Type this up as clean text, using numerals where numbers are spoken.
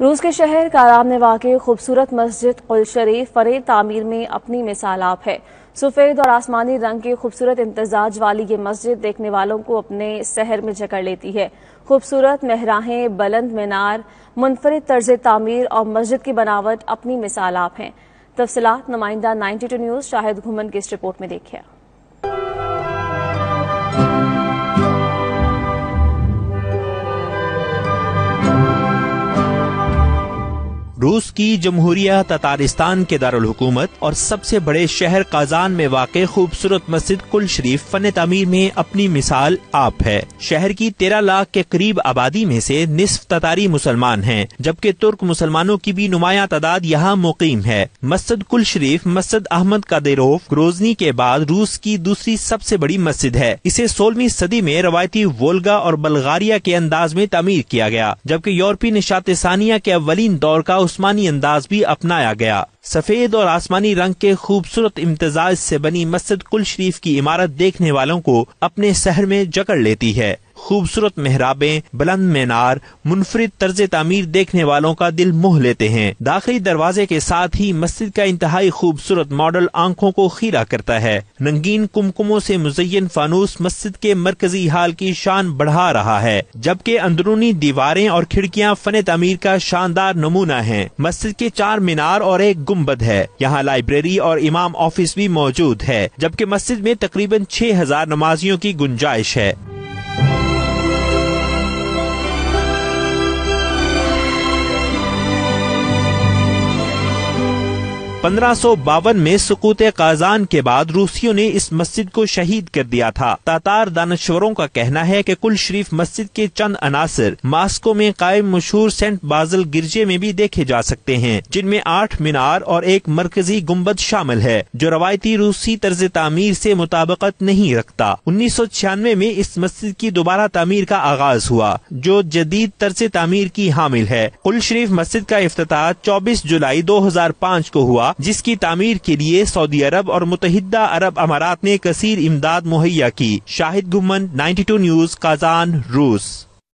روس کے شہر کارام میں واقع خوبصورت مسجد قدس شریف فن تعمیر میں اپنی مثال آپ ہے۔ سفید اور آسمانی رنگ کے خوبصورت امتزاج والی یہ مسجد دیکھنے والوں کو اپنے سحر میں جکڑ لیتی ہے۔ خوبصورت مہراہیں، بلند مینار، منفرد طرز تعمیر اور مسجد کی بناوٹ اپنی مثال آپ ہیں۔ تفصیلات نمائندہ 92 نیوز شاہد گھمن کی اس رپورٹ میں دیکھیں۔ روس کی جمہوریہ تتارستان کے دارالحکومت اور سب سے بڑے شہر قازان میں واقع خوبصورت مسجد قدس شریف فن تعمیر میں اپنی مثال آپ ہے۔ شہر کی 13 لاکھ کے قریب آبادی میں سے نصف تتاری مسلمان ہیں، جبکہ ترک مسلمانوں کی بھی نمایاں تعداد یہاں مقیم ہے۔ مسجد قدس شریف مسجد احمد قادیروف گروزنی کے بعد روس کی دوسری سب سے بڑی مسجد ہے۔ اسے 16ویں صدی میں روایتی وولگا اور بلغاریہ کے انداز میں تعمیر کیا گیا، جبکہ یورپی نشاط ثانیہ کے اولین دور کا عثمانی انداز بھی اپنایا گیا۔ سفید اور آسمانی رنگ کے خوبصورت امتزاج سے بنی مسجد قدس شریف کی عمارت دیکھنے والوں کو اپنے سحر میں جکڑ لیتی ہے۔ خوبصورت محرابیں، بلند مینار، منفرد طرز تعمیر دیکھنے والوں کا دل موہ لیتے ہیں۔ داخلی دروازے کے ساتھ ہی مسجد کا انتہائی خوبصورت ماڈل آنکھوں کو خیرہ کرتا ہے۔ رنگین کمکموں سے مزین فانوس مسجد کے مرکزی ہال کی شان بڑھا رہا ہے، جبکہ اندرونی دیواریں اور کھڑکیاں فن تعمیر کا شاندار نمونہ ہیں۔ مسجد کے 4 مینار اور ایک گنبد ہے۔ یہاں لائبریری اور امام آفس بھی موجود ہے، جبکہ مسجد میں تقریباً 6000 نمازیوں کی گنجائش ہے۔ 1552 میں سقوط قازان کے بعد روسیوں نے اس مسجد کو شہید کر دیا تھا۔ تاتار دانشوروں کا کہنا ہے کہ قدس شریف مسجد کے چند عناصر ماسکو میں قائم مشہور سینٹ بازل گرجے میں بھی دیکھے جا سکتے ہیں، جن میں 8 مینار اور ایک مرکزی گنبد شامل ہے، جو روایتی روسی طرز تعمیر سے مطابقت نہیں رکھتا۔ 1996 میں اس مسجد کی دوبارہ تعمیر کا آغاز ہوا، جو جدید طرز تعمیر کی حامل ہے۔ قدس شریف مسجد کا افتتاح 24 جولائی 2005 کو ہوا، جس کی تعمیر کے لیے سعودی عرب اور متحدہ عرب امارات نے کثیر امداد مہیا کی۔ شاہد گھمن، 92 نیوز، قازان، روس۔